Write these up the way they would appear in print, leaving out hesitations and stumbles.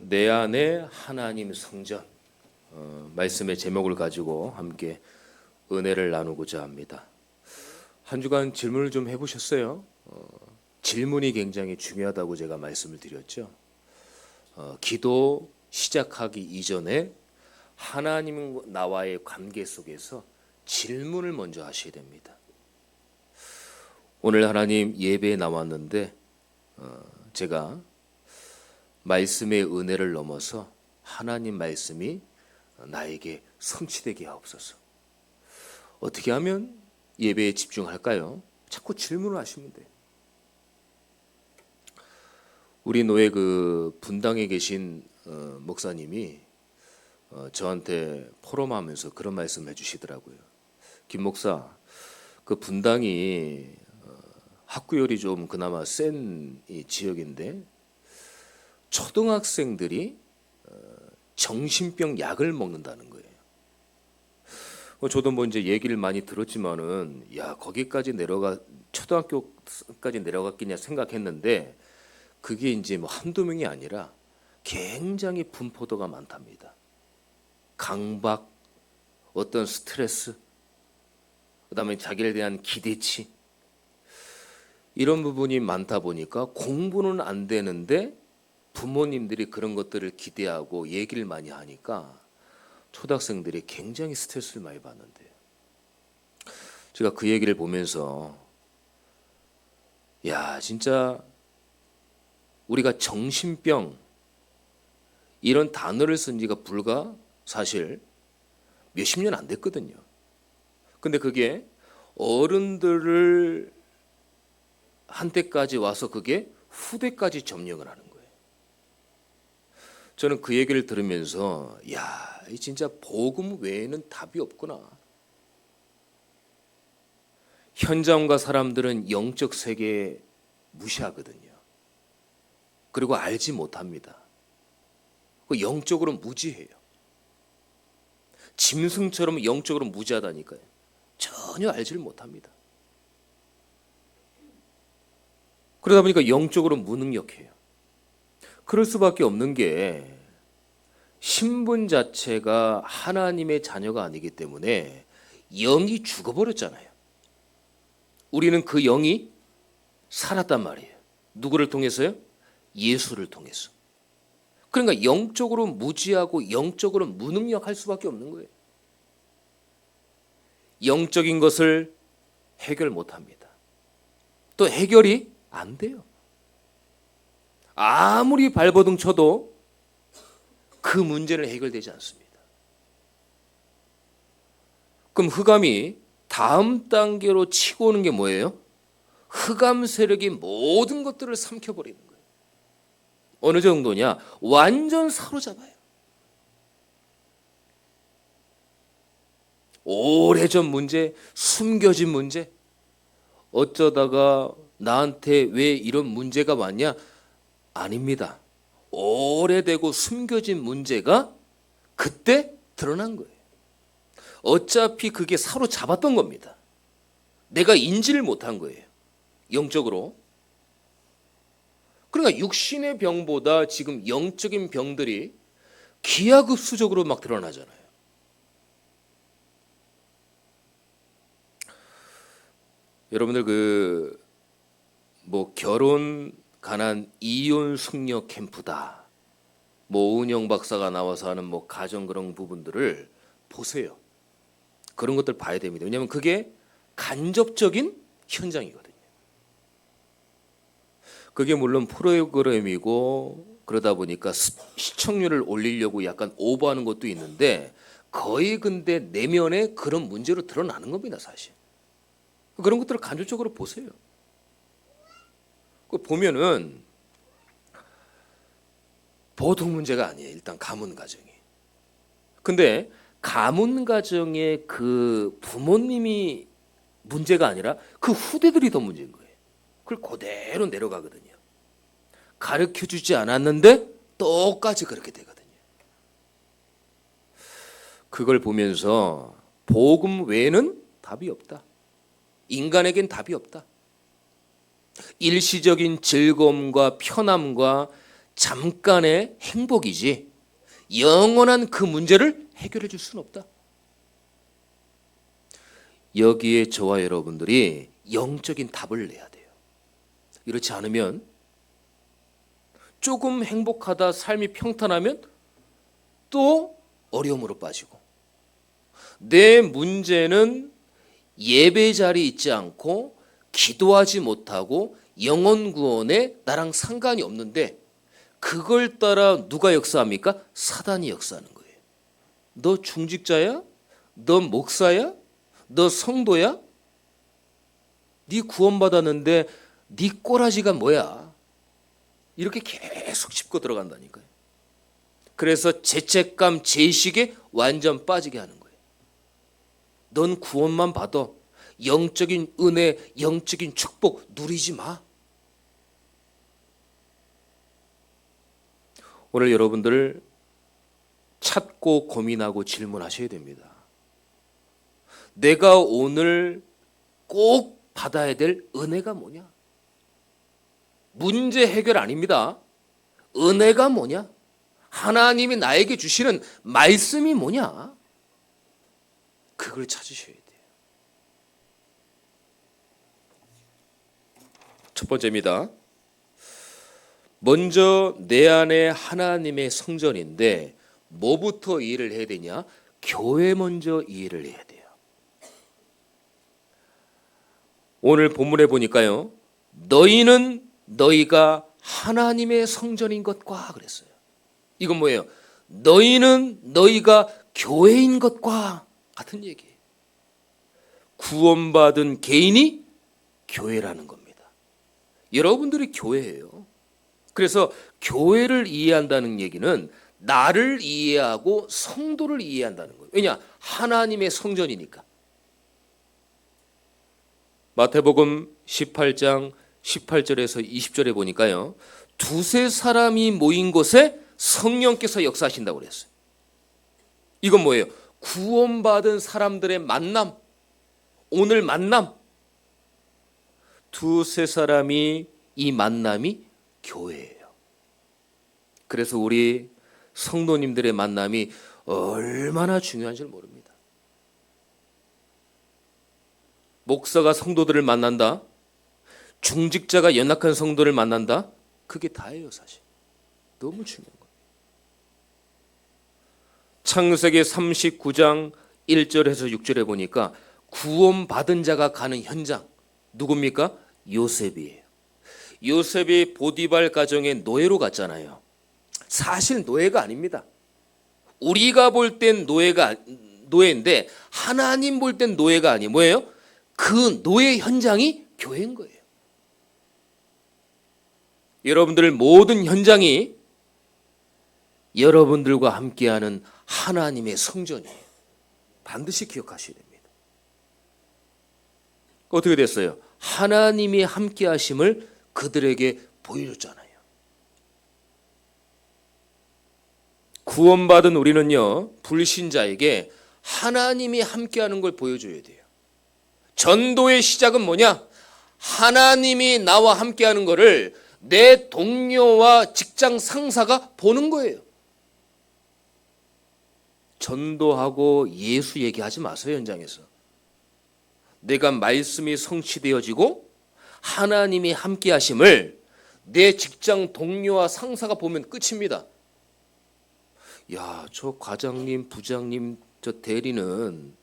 내 안에 하나님 성전 말씀의 제목을 가지고 함께 은혜를 나누고자 합니다. 한 주간 질문을 좀 해보셨어요? 질문이 굉장히 중요하다고 제가 말씀을 드렸죠. 기도 시작하기 이전에 하나님 나와의 관계 속에서 질문을 먼저 하셔야 됩니다. 오늘 하나님 예배에 나왔는데 제가 말씀의 은혜를 넘어서 하나님 말씀이 나에게 성취되게 하옵소서. 어떻게 하면 예배에 집중할까요? 자꾸 질문을 하시면 돼요. 우리 노예 그 분당에 계신 목사님이 저한테 포럼하면서 그런 말씀을 해주시더라고요. 김 목사, 그 분당이 학구열이 좀 그나마 센 이 지역인데 초등학생들이 정신병 약을 먹는다는 거예요. 저도 뭐 이제 얘기를 많이 들었지만은 야 거기까지 초등학교까지 내려갔겠냐 생각했는데 그게 이제 뭐 한두 명이 아니라 굉장히 분포도가 많답니다. 강박, 어떤 스트레스, 그다음에 자기에 대한 기대치 이런 부분이 많다 보니까 공부는 안 되는데 부모님들이 그런 것들을 기대하고 얘기를 많이 하니까 초등학생들이 굉장히 스트레스를 많이 받는데요. 제가 그 얘기를 보면서 야 진짜 우리가 정신병 이런 단어를 쓴 지가 불과 사실 몇십 년 안 됐거든요. 근데 그게 어른들을 한때까지 와서 그게 후대까지 점령을 하는 거예요. 저는 그 얘기를 들으면서 야 진짜 복음 외에는 답이 없구나. 현장과 사람들은 영적 세계에 무시하거든요. 그리고 알지 못합니다. 영적으로 무지해요. 짐승처럼 영적으로 무지하다니까요. 전혀 알지를 못합니다. 그러다 보니까 영적으로 무능력해요. 그럴 수밖에 없는 게 신분 자체가 하나님의 자녀가 아니기 때문에 영이 죽어버렸잖아요. 우리는 그 영이 살았단 말이에요. 누구를 통해서요? 예수를 통해서. 그러니까 영적으로 무지하고 영적으로 무능력할 수밖에 없는 거예요. 영적인 것을 해결 못합니다. 또 해결이 안 돼요. 아무리 발버둥 쳐도 그 문제는 해결되지 않습니다. 그럼 흑암이 다음 단계로 치고 오는 게 뭐예요? 흑암 세력이 모든 것들을 삼켜버리는 거예요. 어느 정도냐? 완전 사로잡아요. 오래전 문제, 숨겨진 문제, 어쩌다가 나한테 왜 이런 문제가 왔냐? 아닙니다. 오래되고 숨겨진 문제가 그때 드러난 거예요. 어차피 그게 사로잡았던 겁니다. 내가 인지를 못한 거예요. 영적으로. 그러니까 육신의 병보다 지금 영적인 병들이 기하급수적으로 막 드러나잖아요. 여러분들 뭐 결혼 가난 이혼 숙녀 캠프다. 뭐 오은영 박사가 나와서 하는 뭐 가정 그런 부분들을 보세요. 그런 것들 봐야 됩니다. 왜냐하면 그게 간접적인 현장이거든요. 그게 물론 프로그램이고 그러다 보니까 시청률을 올리려고 약간 오버하는 것도 있는데 거의 근데 내면에 그런 문제로 드러나는 겁니다, 사실. 그런 것들을 간접적으로 보세요. 보면은 보통 문제가 아니에요. 일단 가문 가정이. 근데 가문 가정의 그 부모님이 문제가 아니라 그 후대들이 더 문제인 거예요. 그걸 그대로 내려가거든요. 가르쳐주지 않았는데 똑같이 그렇게 되거든요. 그걸 보면서 복음 외에는 답이 없다. 인간에겐 답이 없다. 일시적인 즐거움과 편함과 잠깐의 행복이지 영원한 그 문제를 해결해 줄 수는 없다. 여기에 저와 여러분들이 영적인 답을 내야 돼요. 이렇지 않으면 조금 행복하다 삶이 평탄하면 또 어려움으로 빠지고, 내 문제는 예배 자리에 있지 않고 기도하지 못하고 영혼 구원에 나랑 상관이 없는데 그걸 따라 누가 역사합니까? 사단이 역사하는 거예요. 너 중직자야? 너 목사야? 너 성도야? 네 구원받았는데 네 꼬라지가 뭐야? 이렇게 계속 짚고 들어간다니까요. 그래서 죄책감, 죄의식에 완전 빠지게 하는 거예요. 넌 구원만 받아. 영적인 은혜, 영적인 축복 누리지 마. 오늘 여러분들 찾고 고민하고 질문하셔야 됩니다. 내가 오늘 꼭 받아야 될 은혜가 뭐냐? 문제 해결 아닙니다. 은혜가 뭐냐? 하나님이 나에게 주시는 말씀이 뭐냐? 그걸 찾으셔야 돼요. 첫 번째입니다. 먼저 내 안에 하나님의 성전인데 뭐부터 이해를 해야 되냐? 교회 먼저 이해를 해야 돼요. 오늘 본문에 보니까요, 너희는 너희가 하나님의 성전인 것과 그랬어요. 이건 뭐예요? 너희는 너희가 교회인 것과 같은 얘기예요. 구원받은 개인이 교회라는 겁니다. 여러분들이 교회예요. 그래서 교회를 이해한다는 얘기는 나를 이해하고 성도를 이해한다는 거예요. 왜냐? 하나님의 성전이니까. 마태복음 18장 18절에서 20절에 보니까요, 두세 사람이 모인 곳에 성령께서 역사하신다고 그랬어요. 이건 뭐예요? 구원받은 사람들의 만남, 오늘 만남. 두세 사람이 이 만남이 교회예요. 그래서 우리 성도님들의 만남이 얼마나 중요한지 모릅니다. 목사가 성도들을 만난다, 중직자가 연약한 성도를 만난다, 그게 다예요. 사실 너무 중요한 거예요. 창세기 39장 1절에서 6절에 보니까 구원받은 자가 가는 현장, 누굽니까? 요셉이에요. 요셉이 보디발 가정의 노예로 갔잖아요. 사실 노예가 아닙니다. 우리가 볼 땐 노예인데 하나님 볼 땐 노예가 아니에요. 뭐예요? 그 노예 현장이 교회인 거예요. 여러분들 모든 현장이 여러분들과 함께하는 하나님의 성전이에요. 반드시 기억하셔야 됩니다. 어떻게 됐어요? 하나님이 함께 하심을 그들에게 보여줬잖아요. 구원받은 우리는요, 불신자에게 하나님이 함께하는 걸 보여줘야 돼요. 전도의 시작은 뭐냐? 하나님이 나와 함께하는 거를 내 동료와 직장 상사가 보는 거예요. 전도하고 예수 얘기하지 마세요. 현장에서 내가 말씀이 성취되어지고 하나님이 함께 하심을 내 직장 동료와 상사가 보면 끝입니다. 야, 저 과장님, 부장님, 저 대리는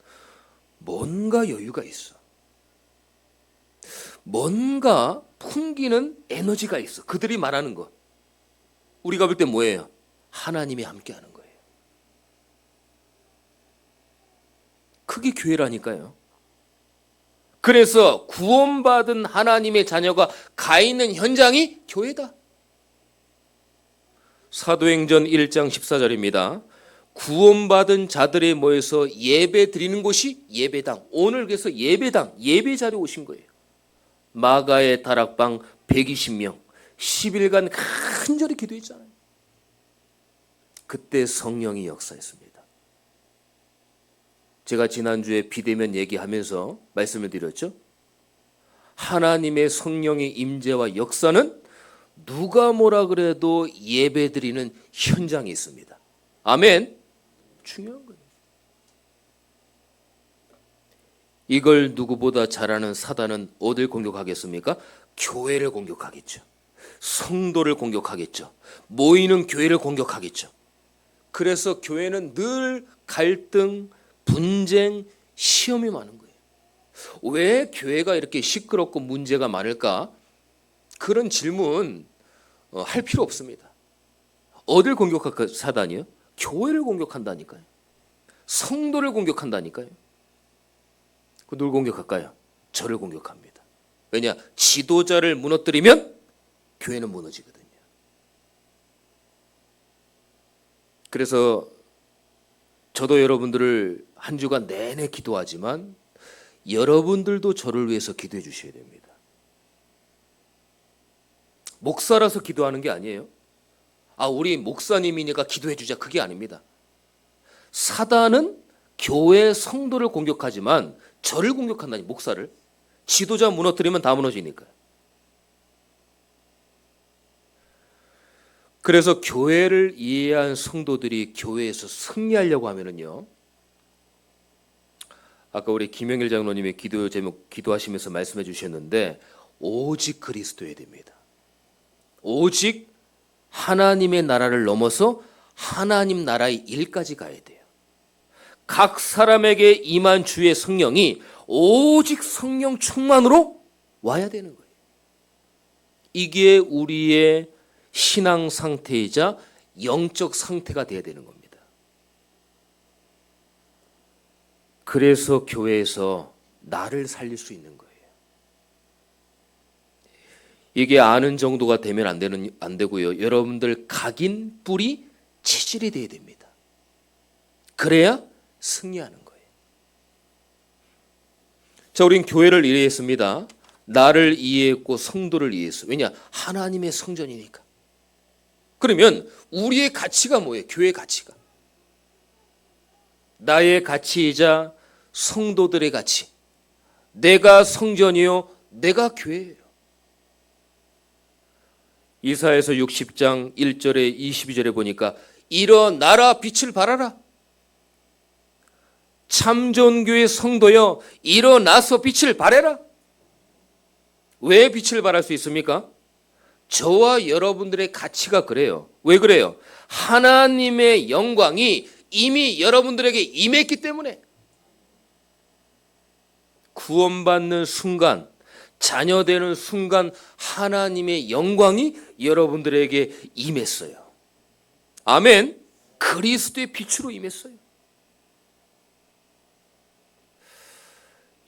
뭔가 여유가 있어. 뭔가 풍기는 에너지가 있어. 그들이 말하는 것. 우리가 볼 때 뭐예요? 하나님이 함께하는 거예요. 그게 교회라니까요. 그래서 구원받은 하나님의 자녀가 가 있는 현장이 교회다. 사도행전 1장 14절입니다. 구원받은 자들이 모여서 예배 드리는 곳이 예배당. 오늘 그래서 예배당, 예배 자리에 오신 거예요. 마가의 다락방 120명, 10일간 간절히 기도했잖아요. 그때 성령이 역사했습니다. 제가 지난주에 비대면 얘기하면서 말씀을 드렸죠. 하나님의 성령의 임재와 역사는 누가 뭐라 그래도 예배드리는 현장이 있습니다. 아멘. 중요한 거예요. 이걸 누구보다 잘 아는 사단은 어딜 공격하겠습니까? 교회를 공격하겠죠. 성도를 공격하겠죠. 모이는 교회를 공격하겠죠. 그래서 교회는 늘 갈등, 분쟁, 시험이 많은 거예요. 왜 교회가 이렇게 시끄럽고 문제가 많을까? 그런 질문 할 필요 없습니다. 어딜 공격할까 사단이요? 교회를 공격한다니까요. 성도를 공격한다니까요. 누굴 공격할까요? 저를 공격합니다. 왜냐? 지도자를 무너뜨리면 교회는 무너지거든요. 그래서 저도 여러분들을 한 주간 내내 기도하지만 여러분들도 저를 위해서 기도해 주셔야 됩니다. 목사라서 기도하는 게 아니에요. 우리 목사님이니까 기도해 주자, 그게 아닙니다. 사단은 교회 성도를 공격하지만 저를 공격한다니, 목사를. 지도자 무너뜨리면 다 무너지니까요. 그래서 교회를 이해한 성도들이 교회에서 승리하려고 하면은요, 아까 우리 김영일 장로님이 기도 제목 기도하시면서 말씀해 주셨는데, 오직 그리스도여야 됩니다. 오직 하나님의 나라를 넘어서 하나님 나라의 일까지 가야 돼요. 각 사람에게 임한 주의 성령이 오직 성령 충만으로 와야 되는 거예요. 이게 우리의 신앙 상태이자 영적 상태가 돼야 되는 겁니다. 그래서 교회에서 나를 살릴 수 있는 거예요. 이게 아는 정도가 되면 안 되고요. 여러분들 각인, 뿌리, 체질이 돼야 됩니다. 그래야 승리하는 거예요. 자, 우린 교회를 이해했습니다. 나를 이해했고 성도를 이해했어. 왜냐? 하나님의 성전이니까. 그러면 우리의 가치가 뭐예요? 교회의 가치가. 나의 가치이자 성도들의 가치. 내가 성전이요, 내가 교회예요. 이사야서 60장 1절에 22절에 보니까 일어나라, 빛을 발하라. 참전교회 성도여, 일어나서 빛을 발해라. 왜 빛을 발할 수 있습니까? 저와 여러분들의 가치가 그래요. 왜 그래요? 하나님의 영광이 이미 여러분들에게 임했기 때문에. 구원받는 순간, 자녀되는 순간 하나님의 영광이 여러분들에게 임했어요. 아멘. 그리스도의 빛으로 임했어요.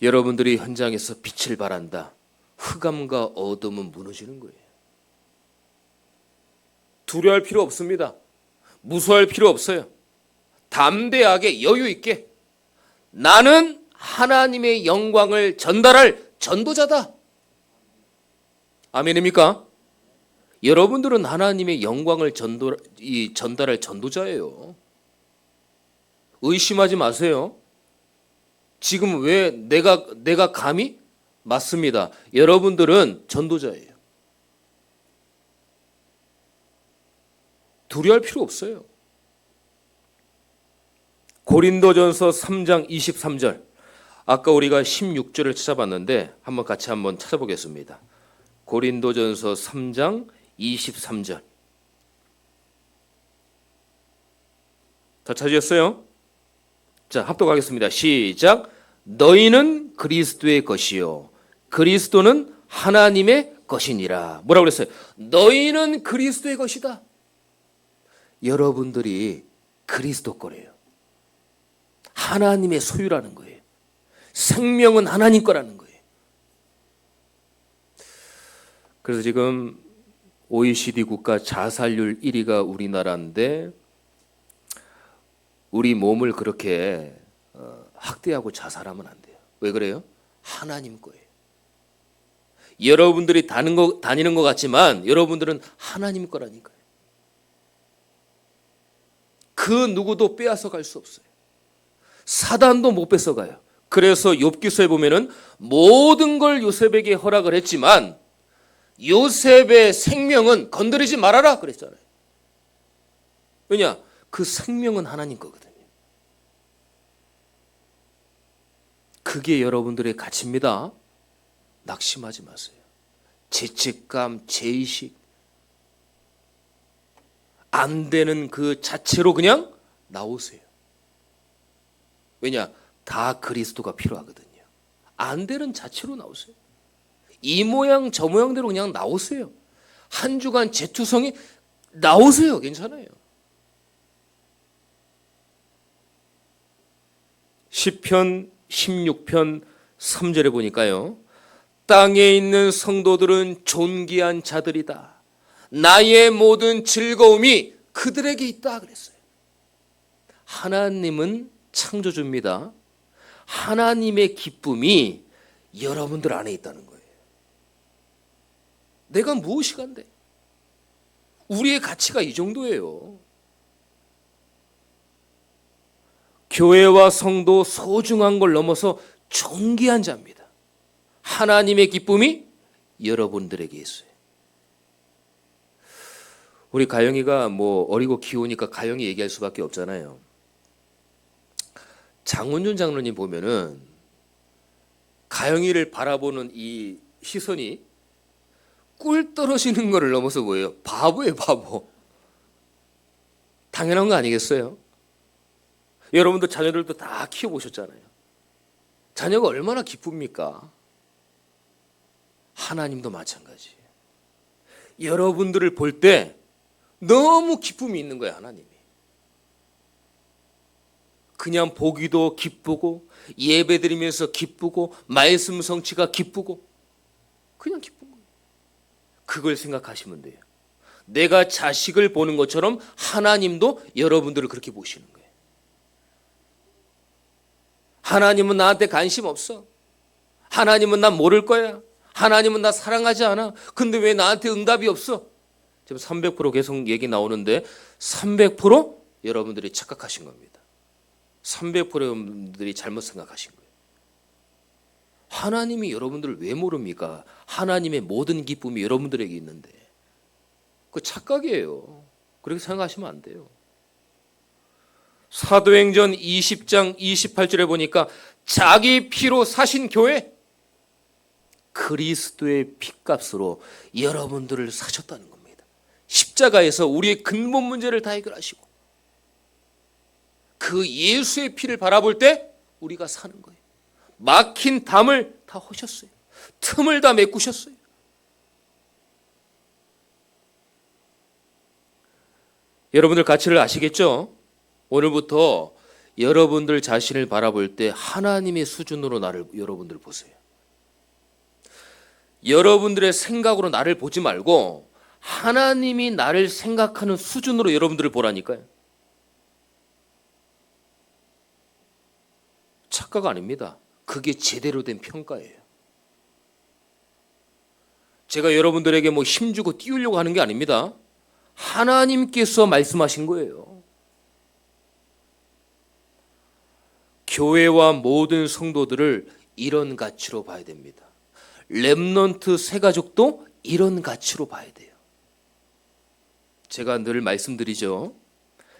여러분들이 현장에서 빛을 발한다. 흑암과 어둠은 무너지는 거예요. 두려워할 필요 없습니다. 무서워할 필요 없어요. 담대하게 여유 있게 나는 하나님의 영광을 전달할 전도자다. 아멘입니까? 여러분들은 하나님의 영광을 전달할 전도자예요. 의심하지 마세요. 지금 왜 내가 감히? 맞습니다. 여러분들은 전도자예요. 두려워할 필요 없어요. 고린도전서 3장 23절. 아까 우리가 16절을 찾아봤는데 같이 한번 찾아보겠습니다. 고린도전서 3장 23절. 다 찾으셨어요? 자, 합독하겠습니다. 시작. 너희는 그리스도의 것이요 그리스도는 하나님의 것이니라. 뭐라고 그랬어요? 너희는 그리스도의 것이다. 여러분들이 그리스도 거래요. 하나님의 소유라는 거예요. 생명은 하나님 거라는 거예요. 그래서 지금 OECD 국가 자살률 1위가 우리나라인데 우리 몸을 그렇게 학대하고 자살하면 안 돼요. 왜 그래요? 하나님 거예요. 여러분들이 다니는 것 같지만 여러분들은 하나님 거라니까요. 그 누구도 빼앗아 갈 수 없어요. 사단도 못 뺏어가요. 그래서 욥기서에 보면은 모든 걸 요셉에게 허락을 했지만 요셉의 생명은 건드리지 말아라 그랬잖아요. 왜냐? 그 생명은 하나님 거거든요. 그게 여러분들의 가치입니다. 낙심하지 마세요. 죄책감, 죄의식, 안 되는 그 자체로 그냥 나오세요. 왜냐? 다 그리스도가 필요하거든요. 안 되는 자체로 나오세요. 이 모양 저 모양대로 그냥 나오세요. 한 주간 재투성이 나오세요. 괜찮아요. 시편 16편 3절에 보니까요. 땅에 있는 성도들은 존귀한 자들이다. 나의 모든 즐거움이 그들에게 있다 그랬어요. 하나님은 창조주입니다. 하나님의 기쁨이 여러분들 안에 있다는 거예요. 내가 무엇이 간대? 우리의 가치가 이 정도예요. 교회와 성도 소중한 걸 넘어서 존귀한 자입니다. 하나님의 기쁨이 여러분들에게 있어요. 우리 가영이가 뭐 어리고 귀여우니까 가영이 얘기할 수밖에 없잖아요. 장훈준 장로님 보면은 가영이를 바라보는 이 시선이 꿀 떨어지는 거를 넘어서 뭐예요? 바보예요, 바보. 당연한 거 아니겠어요? 여러분도 자녀들도 다 키워보셨잖아요. 자녀가 얼마나 기쁩니까? 하나님도 마찬가지예요. 여러분들을 볼 때 너무 기쁨이 있는 거예요, 하나님이. 그냥 보기도 기쁘고 예배드리면서 기쁘고 말씀 성취가 기쁘고 그냥 기쁜 거예요. 그걸 생각하시면 돼요. 내가 자식을 보는 것처럼 하나님도 여러분들을 그렇게 보시는 거예요. 하나님은 나한테 관심 없어. 하나님은 나 모를 거야. 하나님은 나 사랑하지 않아. 근데 왜 나한테 응답이 없어? 지금 300% 계속 얘기 나오는데 300% 여러분들이 착각하신 겁니다. 300% 여러분들이 잘못 생각하신 거예요. 하나님이 여러분들을 왜 모릅니까? 하나님의 모든 기쁨이 여러분들에게 있는데 그 착각이에요. 그렇게 생각하시면 안 돼요. 사도행전 20장 28절에 보니까 자기 피로 사신 교회, 그리스도의 피값으로 여러분들을 사셨다는 겁니다. 십자가에서 우리의 근본 문제를 다 해결하시고 그 예수의 피를 바라볼 때 우리가 사는 거예요. 막힌 담을 다 허셨어요. 틈을 다 메꾸셨어요. 여러분들 가치를 아시겠죠? 오늘부터 여러분들 자신을 바라볼 때 하나님의 수준으로 나를 여러분들 보세요. 여러분들의 생각으로 나를 보지 말고 하나님이 나를 생각하는 수준으로 여러분들을 보라니까요. 착각 아닙니다. 그게 제대로 된 평가예요. 제가 여러분들에게 뭐 힘주고 띄우려고 하는 게 아닙니다. 하나님께서 말씀하신 거예요. 교회와 모든 성도들을 이런 가치로 봐야 됩니다. 렘넌트 새가족도 이런 가치로 봐야 돼요. 제가 늘 말씀드리죠.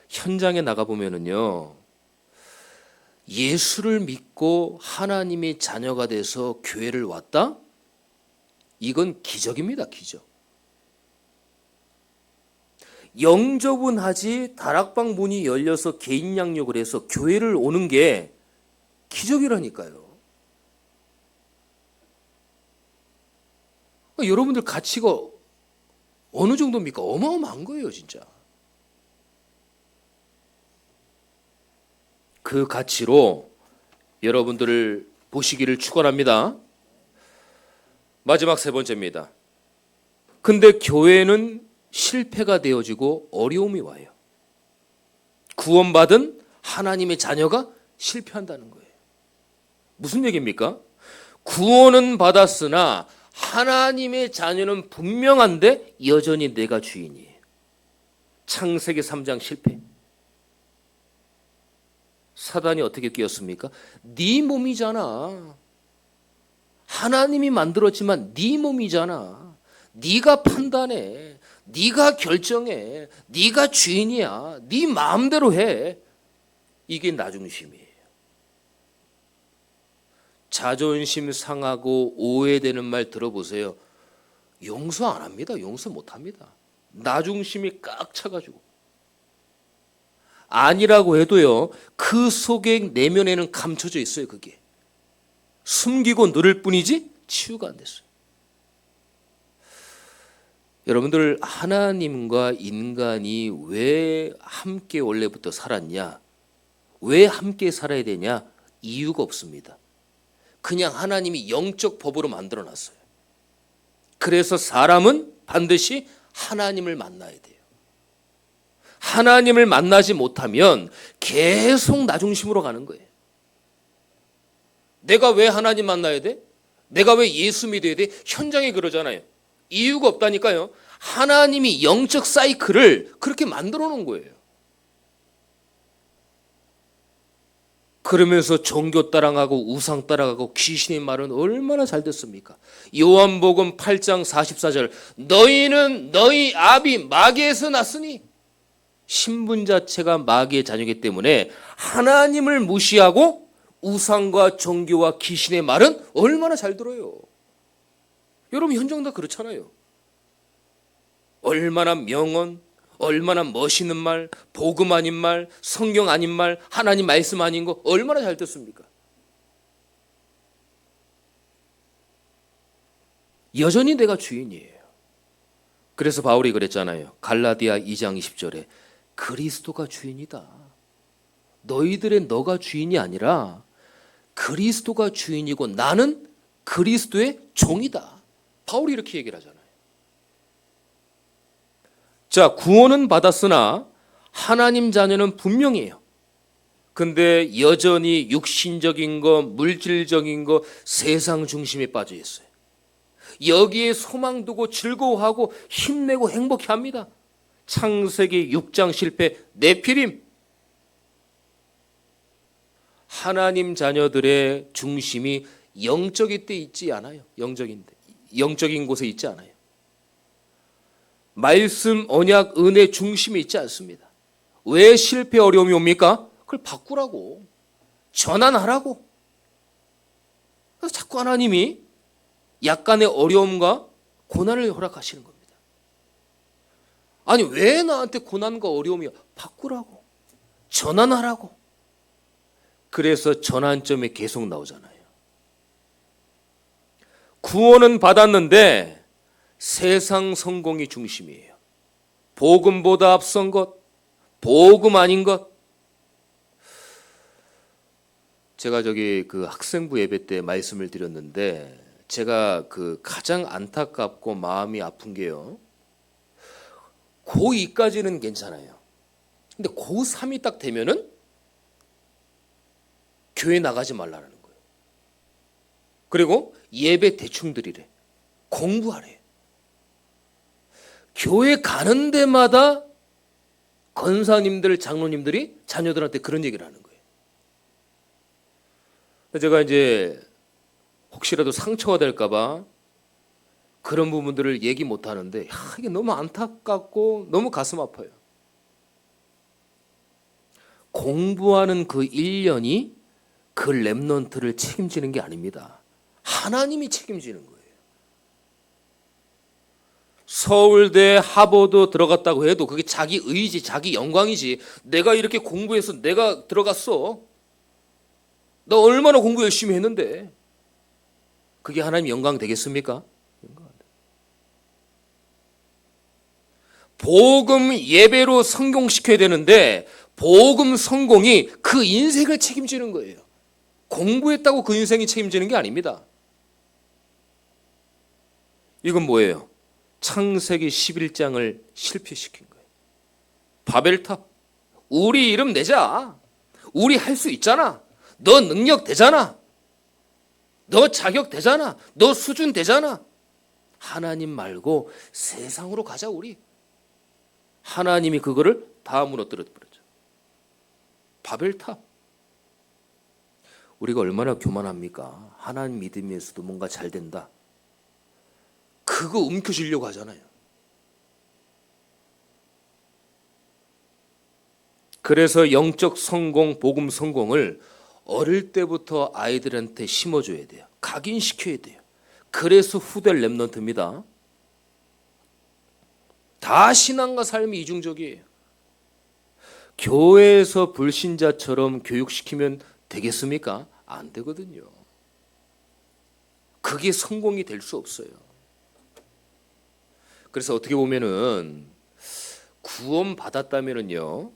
현장에 나가보면은요, 예수를 믿고 하나님의 자녀가 돼서 교회를 왔다? 이건 기적입니다, 기적. 영접은 하지 다락방 문이 열려서 개인 양육을 해서 교회를 오는 게 기적이라니까요. 그러니까 여러분들 가치가 어느 정도입니까? 어마어마한 거예요, 진짜. 그 가치로 여러분들을 보시기를 축원합니다. 마지막 세 번째입니다. 근데 교회는 실패가 되어지고 어려움이 와요. 구원받은 하나님의 자녀가 실패한다는 거예요. 무슨 얘기입니까? 구원은 받았으나 하나님의 자녀는 분명한데 여전히 내가 주인이에요. 창세기 3장 실패. 사단이 어떻게 끼었습니까? 네 몸이잖아. 하나님이 만들었지만 네 몸이잖아. 네가 판단해. 네가 결정해. 네가 주인이야. 네 마음대로 해. 이게 나중심이에요. 자존심 상하고 오해되는 말 들어보세요. 용서 안 합니다. 용서 못 합니다. 나중심이 꽉 차가지고. 아니라고 해도요, 그 속에 내면에는 감춰져 있어요, 그게. 숨기고 누를 뿐이지 치유가 안 됐어요. 여러분들, 하나님과 인간이 왜 함께 원래부터 살았냐? 왜 함께 살아야 되냐? 이유가 없습니다. 그냥 하나님이 영적 법으로 만들어 놨어요. 그래서 사람은 반드시 하나님을 만나야 돼요. 하나님을 만나지 못하면 계속 나중심으로 가는 거예요. 내가 왜 하나님 만나야 돼? 내가 왜 예수 믿어야 돼? 현장에 그러잖아요. 이유가 없다니까요. 하나님이 영적 사이클을 그렇게 만들어 놓은 거예요. 그러면서 종교 따라가고 우상 따라가고 귀신의 말은 얼마나 잘 됐습니까? 요한복음 8장 44절, 너희는 너희 아비 마귀에서 났으니, 신분 자체가 마귀의 자녀이기 때문에 하나님을 무시하고 우상과 종교와 귀신의 말은 얼마나 잘 들어요. 여러분, 현장 다 그렇잖아요. 얼마나 명언, 얼마나 멋있는 말, 복음 아닌 말, 성경 아닌 말, 하나님 말씀 아닌 거 얼마나 잘 듣습니까? 여전히 내가 주인이에요. 그래서 바울이 그랬잖아요. 갈라디아 2장 20절에 그리스도가 주인이다. 너희들의 너가 주인이 아니라 그리스도가 주인이고 나는 그리스도의 종이다. 바울이 이렇게 얘기를 하잖아요. 자, 구원은 받았으나 하나님 자녀는 분명해요. 근데 여전히 육신적인 거, 물질적인 거, 세상 중심에 빠져 있어요. 여기에 소망 두고 즐거워하고 힘내고 행복해 합니다. 창세기 6장 실패, 네피림. 하나님 자녀들의 중심이 영적인 데 있지 않아요. 영적인 곳에 있지 않아요. 말씀, 언약, 은혜 중심에 있지 않습니다. 왜 실패 어려움이 옵니까? 그걸 바꾸라고, 전환하라고. 그래서 자꾸 하나님이 약간의 어려움과 고난을 허락하시는 겁니다. 아니, 왜 나한테 고난과 어려움이야? 바꾸라고, 전환하라고. 그래서 전환점에 계속 나오잖아요. 구원은 받았는데 세상 성공이 중심이에요. 복음보다 앞선 것, 복음 아닌 것. 제가 그 학생부 예배 때 말씀을 드렸는데, 제가 그 가장 안타깝고 마음이 아픈 게요, 고2까지는 괜찮아요. 근데 고3이 딱 되면은 교회 나가지 말라는 거예요. 그리고 예배 대충 드리래. 공부하래. 교회 가는 데마다 권사님들, 장로님들이 자녀들한테 그런 얘기를 하는 거예요. 제가 이제 혹시라도 상처가 될까봐 그런 부분들을 얘기 못 하는데, 이게 너무 안타깝고 너무 가슴 아파요. 공부하는 그 1년이 그 렘넌트를 책임지는 게 아닙니다. 하나님이 책임지는 거예요. 서울대, 하버드 들어갔다고 해도 그게 자기 의지, 자기 영광이지. 내가 이렇게 공부해서 내가 들어갔어. 나 얼마나 공부 열심히 했는데. 그게 하나님 영광 되겠습니까? 복음 예배로 성공시켜야 되는데 복음 성공이 그 인생을 책임지는 거예요. 공부했다고 그 인생이 책임지는 게 아닙니다. 이건 뭐예요? 창세기 11장을 실패시킨 거예요. 바벨탑. 우리 이름 내자. 우리 할 수 있잖아. 너 능력 되잖아. 너 자격 되잖아. 너 수준 되잖아. 하나님 말고 세상으로 가자 우리. 하나님이 그거를 다 무너뜨려 버렸죠. 바벨탑. 우리가 얼마나 교만합니까? 하나님 믿으면서도 뭔가 잘 된다. 그거 움켜쥐려고 하잖아요. 그래서 영적 성공, 복음 성공을 어릴 때부터 아이들한테 심어줘야 돼요. 각인시켜야 돼요. 그래서 후대 렘넌트입니다. 다 신앙과 삶이 이중적이에요. 교회에서 불신자처럼 교육시키면 되겠습니까? 안 되거든요. 그게 성공이 될 수 없어요. 그래서 어떻게 보면은 구원 받았다면은요,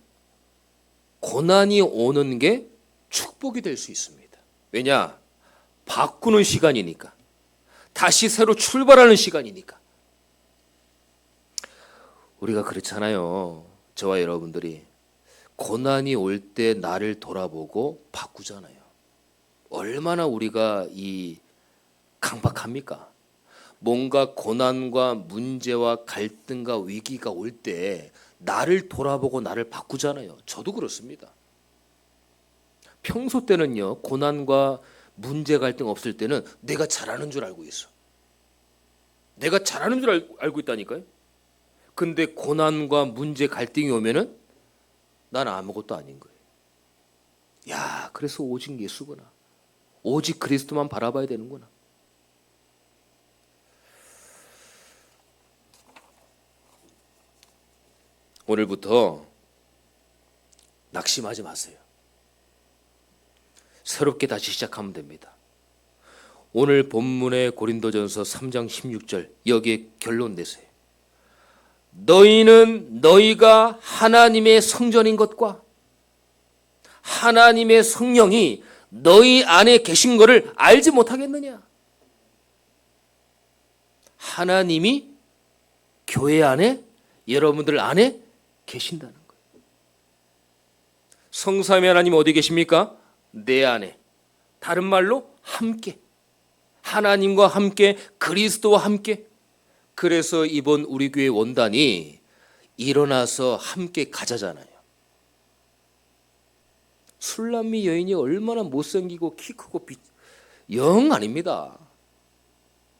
고난이 오는 게 축복이 될 수 있습니다. 왜냐? 바꾸는 시간이니까. 다시 새로 출발하는 시간이니까. 우리가 그렇잖아요. 저와 여러분들이 고난이 올 때 나를 돌아보고 바꾸잖아요. 얼마나 우리가 이 강박합니까? 뭔가 고난과 문제와 갈등과 위기가 올 때 나를 돌아보고 나를 바꾸잖아요. 저도 그렇습니다. 평소 때는요, 고난과 문제 갈등 없을 때는 내가 잘하는 줄 알고 있어. 내가 잘하는 줄 알고 있다니까요. 근데 고난과 문제 갈등이 오면은 난 아무것도 아닌 거예요. 야, 그래서 오직 예수구나. 오직 그리스도만 바라봐야 되는구나. 오늘부터 낙심하지 마세요. 새롭게 다시 시작하면 됩니다. 오늘 본문의 고린도전서 3장 16절 여기에 결론 내세요. 너희는 너희가 하나님의 성전인 것과 하나님의 성령이 너희 안에 계신 것을 알지 못하겠느냐? 하나님이 교회 안에, 여러분들 안에 계신다는 거예요. 성삼위 하나님 어디 계십니까? 내 안에. 다른 말로 함께. 하나님과 함께, 그리스도와 함께. 그래서 이번 우리 교회 원단이 일어나서 함께 가자잖아요. 술람미 여인이 얼마나 못생기고 키 크고 영 아닙니다.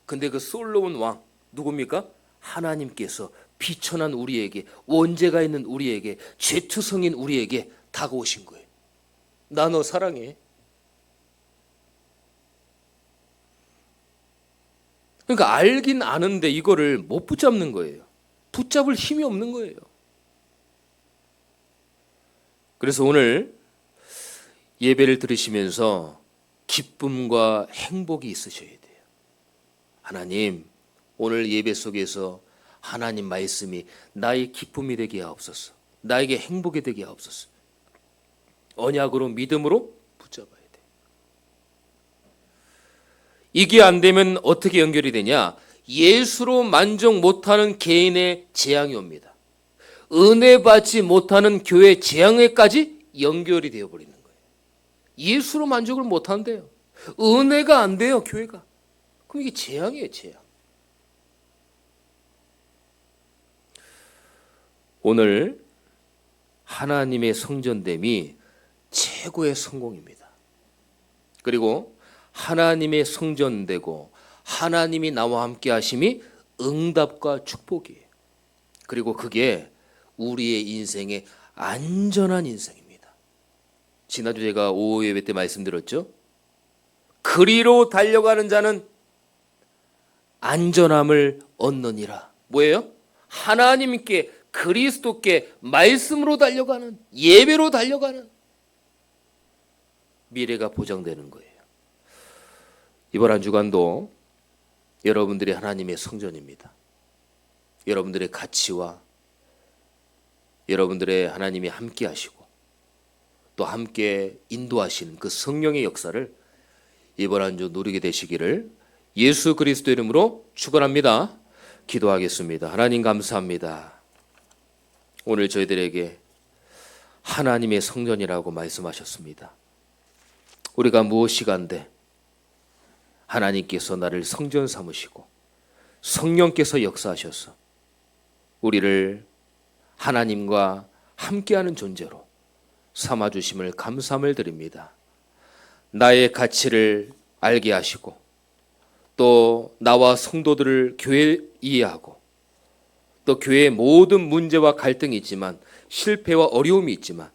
근데 그 솔로몬 왕 누굽니까? 하나님께서 비천한 우리에게, 원죄가 있는 우리에게, 죄투성인 우리에게 다가오신 거예요. 나 너 사랑해. 그러니까 알긴 아는데 이거를 못 붙잡는 거예요. 붙잡을 힘이 없는 거예요. 그래서 오늘 예배를 들으시면서 기쁨과 행복이 있으셔야 돼요. 하나님, 오늘 예배 속에서 하나님 말씀이 나의 기쁨이 되게 하옵소서. 나에게 행복이 되게 하옵소서. 언약으로 믿음으로 붙잡아야 돼. 이게 안 되면 어떻게 연결이 되냐? 예수로 만족 못하는 개인의 재앙이 옵니다. 은혜 받지 못하는 교회 재앙에까지 연결이 되어버리는 거예요. 예수로 만족을 못한대요. 은혜가 안 돼요, 교회가. 그럼 이게 재앙이에요, 재앙. 오늘 하나님의 성전됨이 최고의 성공입니다. 그리고 하나님의 성전되고 하나님이 나와 함께 하심이 응답과 축복이에요. 그리고 그게 우리의 인생의 안전한 인생입니다. 지난주 제가 오후 예배 때 말씀드렸죠. 그리로 달려가는 자는 안전함을 얻느니라. 뭐예요? 하나님께, 그리스도께 말씀으로 달려가는, 예배로 달려가는 미래가 보장되는 거예요. 이번 한 주간도 여러분들이 하나님의 성전입니다. 여러분들의 가치와 여러분들의 하나님이 함께 하시고 또 함께 인도하시는 그 성령의 역사를 이번 한 주 누리게 되시기를 예수 그리스도 이름으로 축원합니다. 기도하겠습니다. 하나님 감사합니다. 오늘 저희들에게 하나님의 성전이라고 말씀하셨습니다. 우리가 무엇이간데 하나님께서 나를 성전 삼으시고 성령께서 역사하셔서 우리를 하나님과 함께하는 존재로 삼아주심을 감사함을 드립니다. 나의 가치를 알게 하시고 또 나와 성도들을 교회 이해하고 또 교회의 모든 문제와 갈등이 있지만 실패와 어려움이 있지만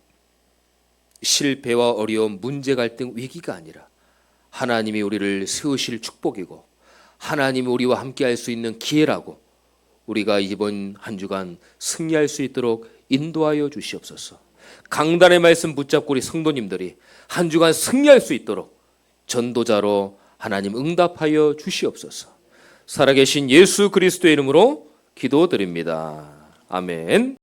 실패와 어려움, 문제, 갈등, 위기가 아니라 하나님이 우리를 세우실 축복이고 하나님이 우리와 함께할 수 있는 기회라고 우리가 이번 한 주간 승리할 수 있도록 인도하여 주시옵소서. 강단의 말씀 붙잡고 우리 성도님들이 한 주간 승리할 수 있도록 전도자로 하나님 응답하여 주시옵소서. 살아계신 예수 그리스도의 이름으로 기도드립니다. 아멘.